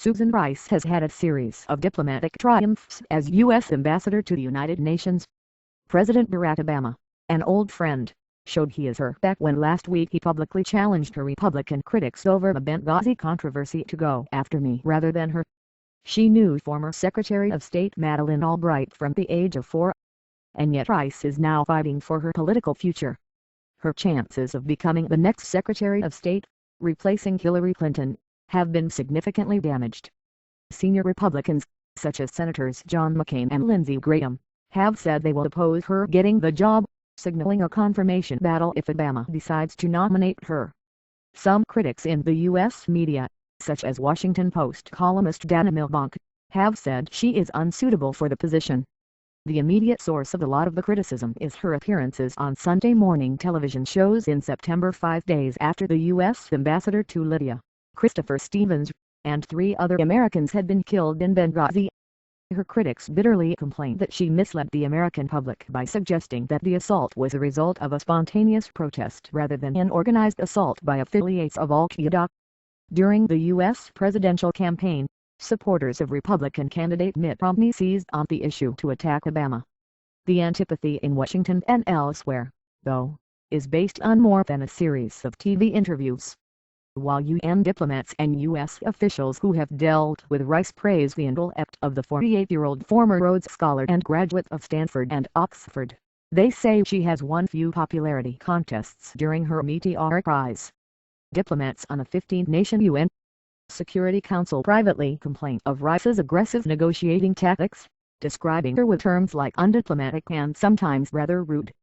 Susan Rice has had a series of diplomatic triumphs as U.S. Ambassador to the United Nations. President Barack Obama, an old friend, showed he is her back when last week he publicly challenged her Republican critics over the Benghazi controversy to go after me rather than her. She knew former Secretary of State Madeleine Albright from the age of 4. And yet Rice is now fighting for her political future. Her chances of becoming the next Secretary of State, replacing Hillary Clinton, have been significantly damaged. Senior Republicans, such as Senators John McCain and Lindsey Graham, have said they will oppose her getting the job, signaling a confirmation battle if Obama decides to nominate her. Some critics in the U.S. media, such as Washington Post columnist Dana Milbank, have said she is unsuitable for the position. The immediate source of a lot of the criticism is her appearances on Sunday morning television shows in September, 5 days after the U.S. ambassador to Libya, Christopher Stevens, and 3 other Americans had been killed in Benghazi. Her critics bitterly complained that she misled the American public by suggesting that the assault was a result of a spontaneous protest rather than an organized assault by affiliates of Al-Qaeda. During the U.S. presidential campaign, supporters of Republican candidate Mitt Romney seized on the issue to attack Obama. The antipathy in Washington and elsewhere, though, is based on more than a series of TV interviews. While UN diplomats and U.S. officials who have dealt with Rice praise the intellect of the 48-year-old former Rhodes Scholar and graduate of Stanford and Oxford, they say she has won few popularity contests during her Meteor Prize. Diplomats on a 15-nation UN Security Council privately complained of Rice's aggressive negotiating tactics, describing her with terms like undiplomatic and sometimes rather rude.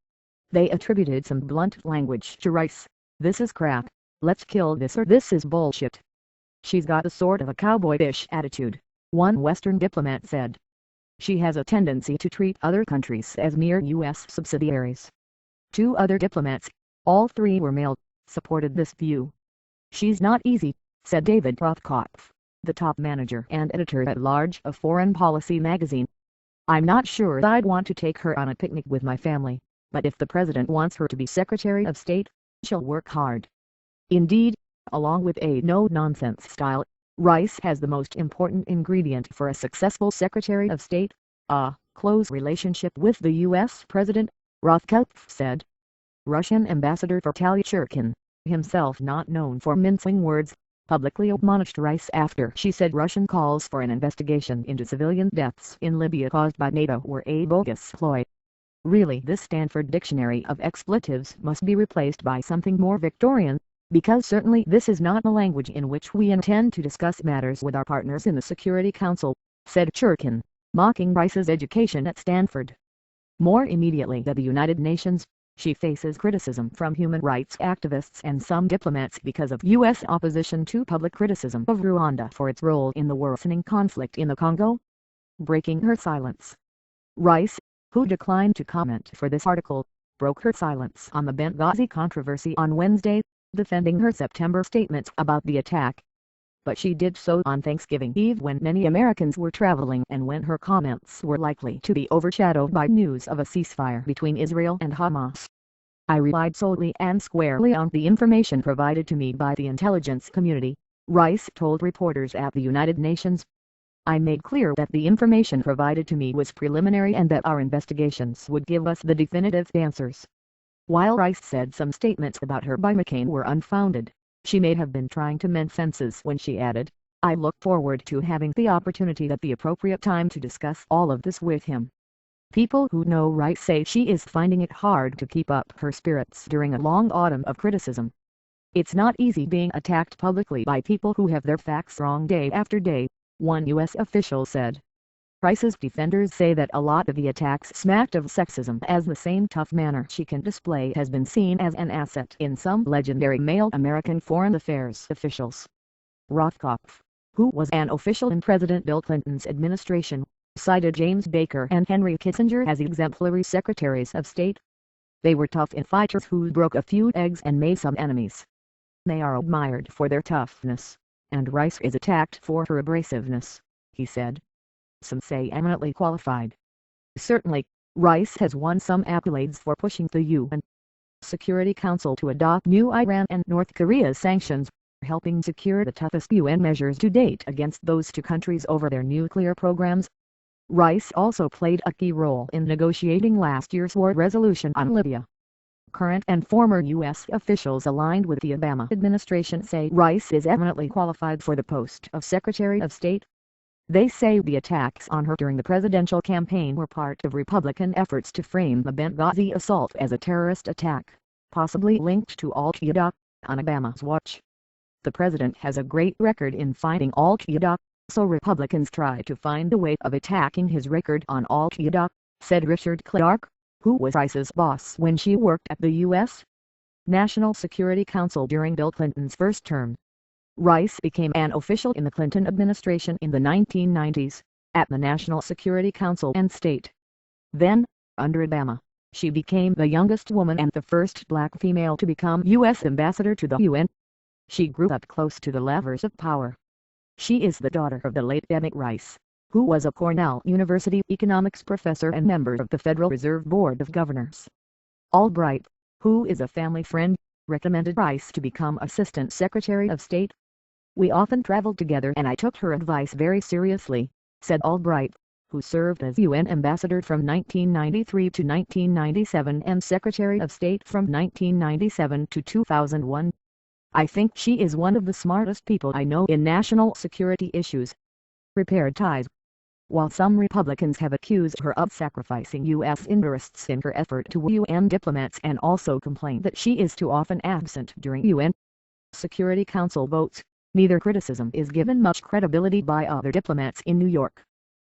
They attributed some blunt language to Rice: "This is crap, let's kill this," or "this is bullshit." "She's got a sort of a cowboy-ish attitude," one Western diplomat said. "She has a tendency to treat other countries as mere U.S. subsidiaries." 2 other diplomats, all 3 were male, supported this view. "She's not easy," said David Rothkopf, the top manager and editor-at-large of Foreign Policy magazine. "I'm not sure I'd want to take her on a picnic with my family, but if the president wants her to be Secretary of State, she'll work hard." Indeed, along with a no-nonsense style, Rice has the most important ingredient for a successful Secretary of State: a close relationship with the U.S. President, Rothkopf said. Russian Ambassador Vitaly Churkin, himself not known for mincing words, publicly admonished Rice after she said Russian calls for an investigation into civilian deaths in Libya caused by NATO were a bogus ploy. Really, this Stanford Dictionary of Expletives must be replaced by something more Victorian, because certainly this is not the language in which we intend to discuss matters with our partners in the Security Council, said Churkin, mocking Rice's education at Stanford. More immediately at the United Nations, she faces criticism from human rights activists and some diplomats because of U.S. opposition to public criticism of Rwanda for its role in the worsening conflict in the Congo. Breaking her silence. Rice, who declined to comment for this article, broke her silence on the Benghazi controversy on Wednesday, defending her September statements about the attack. But she did so on Thanksgiving Eve when many Americans were traveling and when her comments were likely to be overshadowed by news of a ceasefire between Israel and Hamas. "I relied solely and squarely on the information provided to me by the intelligence community," Rice told reporters at the United Nations. "I made clear that the information provided to me was preliminary and that our investigations would give us the definitive answers." While Rice said some statements about her by McCain were unfounded, she may have been trying to mend fences when she added, "I look forward to having the opportunity at the appropriate time to discuss all of this with him." People who know Rice say she is finding it hard to keep up her spirits during a long autumn of criticism. "It's not easy being attacked publicly by people who have their facts wrong day after day," one U.S. official said. Rice's defenders say that a lot of the attacks smacked of sexism, as the same tough manner she can display has been seen as an asset in some legendary male American foreign affairs officials. Rothkopf, who was an official in President Bill Clinton's administration, cited James Baker and Henry Kissinger as exemplary secretaries of state. "They were tough fighters who broke a few eggs and made some enemies. They are admired for their toughness, and Rice is attacked for her abrasiveness," he said. Some say eminently qualified. Certainly, Rice has won some accolades for pushing the UN Security Council to adopt new Iran and North Korea sanctions, helping secure the toughest UN measures to date against those two countries over their nuclear programs. Rice also played a key role in negotiating last year's war resolution on Libya. Current and former U.S. officials aligned with the Obama administration say Rice is eminently qualified for the post of Secretary of State. They say the attacks on her during the presidential campaign were part of Republican efforts to frame the Benghazi assault as a terrorist attack, possibly linked to Al-Qaeda, on Obama's watch. The president has a great record in fighting Al-Qaeda, so Republicans try to find a way of attacking his record on Al-Qaeda, said Richard Clarke, who was Rice's boss when she worked at the U.S. National Security Council during Bill Clinton's first term. Rice became an official in the Clinton administration in the 1990s, at the National Security Council and State. Then, under Obama, she became the youngest woman and the first black female to become U.S. ambassador to the UN. She grew up close to the levers of power. She is the daughter of the late Emmett Rice, who was a Cornell University economics professor and member of the Federal Reserve Board of Governors. Albright, who is a family friend, recommended Rice to become Assistant Secretary of State. "We often traveled together and I took her advice very seriously," said Albright, who served as UN Ambassador from 1993 to 1997 and Secretary of State from 1997 to 2001. "I think she is one of the smartest people I know in national security issues." Repaired ties. While some Republicans have accused her of sacrificing U.S. interests in her effort to woo UN diplomats and also complained that she is too often absent during UN Security Council votes, neither criticism is given much credibility by other diplomats in New York.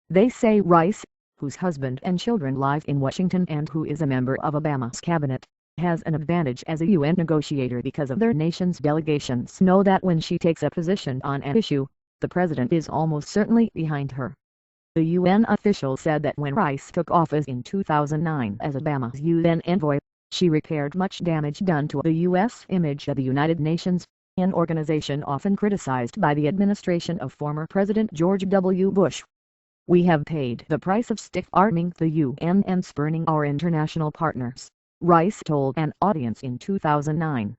They say Rice, whose husband and children live in Washington and who is a member of Obama's cabinet, has an advantage as a UN negotiator because of their nation's delegations know that when she takes a position on an issue, the president is almost certainly behind her. The UN official said that when Rice took office in 2009 as Obama's UN envoy, she repaired much damage done to the U.S. image of the United Nations, an organization often criticized by the administration of former President George W. Bush. "We have paid the price of stiff-arming the UN and spurning our international partners," Rice told an audience in 2009.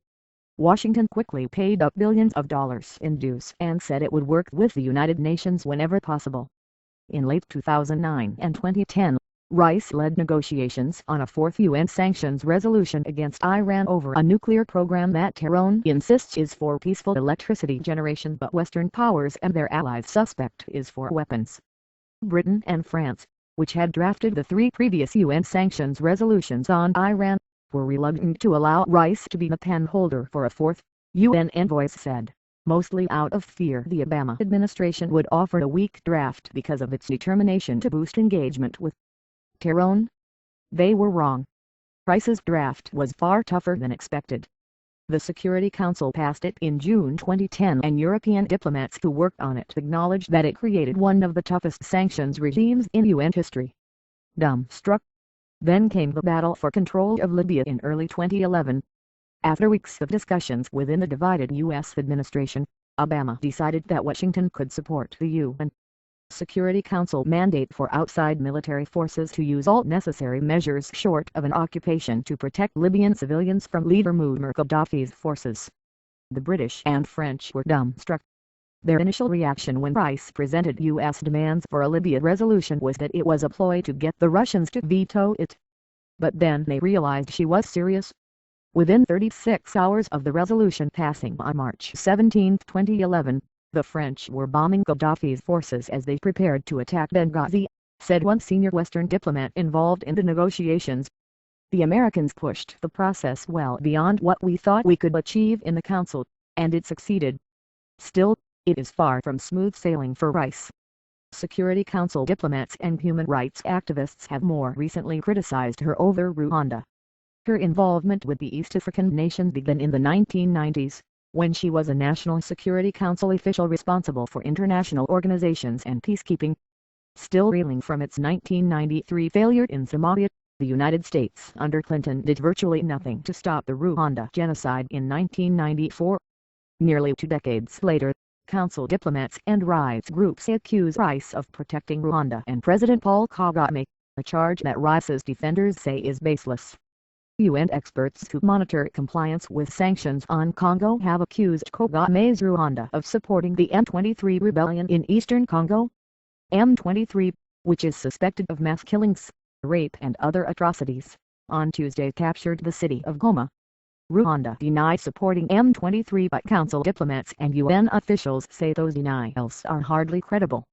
Washington quickly paid up billions of dollars in dues and said it would work with the United Nations whenever possible. In late 2009 and 2010, Rice led negotiations on a fourth UN sanctions resolution against Iran over a nuclear program that Tehran insists is for peaceful electricity generation but Western powers and their allies suspect is for weapons. Britain and France, which had drafted the three previous UN sanctions resolutions on Iran, were reluctant to allow Rice to be the pen holder for a fourth, UN envoys said, mostly out of fear the Obama administration would offer a weak draft because of its determination to boost engagement with Tehran. They were wrong. Rice's draft was far tougher than expected. The Security Council passed it in June 2010 and European diplomats who worked on it acknowledged that it created one of the toughest sanctions regimes in UN history. Dumbstruck. Then came the battle for control of Libya in early 2011. After weeks of discussions within the divided U.S. administration, Obama decided that Washington could support the UN Security Council mandate for outside military forces to use all necessary measures short of an occupation to protect Libyan civilians from leader Muammar Gaddafi's forces. The British and French were dumbstruck. Their initial reaction when Rice presented U.S. demands for a Libya resolution was that it was a ploy to get the Russians to veto it. But then they realized she was serious. Within 36 hours of the resolution passing on March 17, 2011, the French were bombing Gaddafi's forces as they prepared to attack Benghazi, said one senior Western diplomat involved in the negotiations. The Americans pushed the process well beyond what we thought we could achieve in the Council, and it succeeded. Still, it is far from smooth sailing for Rice. Security Council diplomats and human rights activists have more recently criticized her over Rwanda. Her involvement with the East African nation began in the 1990s, when she was a National Security Council official responsible for international organizations and peacekeeping. Still reeling from its 1993 failure in Somalia, the United States under Clinton did virtually nothing to stop the Rwanda genocide in 1994. Nearly 2 decades later, Council diplomats and rights groups accuse Rice of protecting Rwanda and President Paul Kagame, a charge that Rice's defenders say is baseless. UN experts who monitor compliance with sanctions on Congo have accused Kagame's Rwanda of supporting the M23 rebellion in eastern Congo. M23, which is suspected of mass killings, rape and other atrocities, on Tuesday captured the city of Goma. Rwanda denied supporting M23, but council diplomats and UN officials say those denials are hardly credible.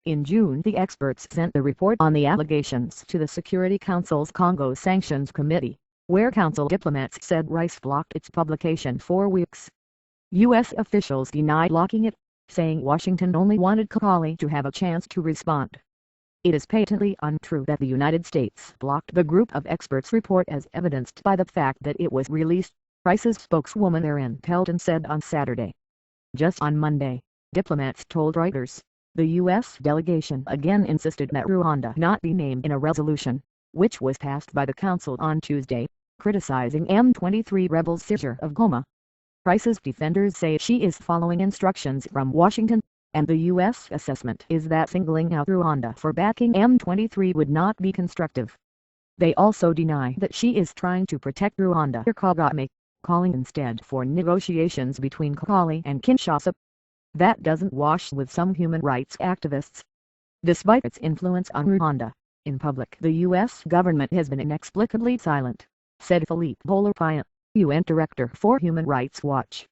In June, the experts sent the report on the allegations to the Security Council's Congo Sanctions Committee, where council diplomats said Rice blocked its publication for weeks. U.S. officials denied blocking it, saying Washington only wanted Kigali to have a chance to respond. It is patently untrue that the United States blocked the group of experts' report, as evidenced by the fact that it was released, Rice's spokeswoman Erin Pelton said on Saturday. Just on Monday, diplomats told Reuters, the U.S. delegation again insisted that Rwanda not be named in a resolution, which was passed by the Council on Tuesday, criticizing M23 rebels' seizure of Goma. Rice's defenders say she is following instructions from Washington, and the U.S. assessment is that singling out Rwanda for backing M23 would not be constructive. They also deny that she is trying to protect Rwanda or Kagame, calling instead for negotiations between Kigali and Kinshasa. That doesn't wash with some human rights activists. Despite its influence on Rwanda, in public the U.S. government has been inexplicably silent, said Philippe Boulepayan, UN Director for Human Rights Watch.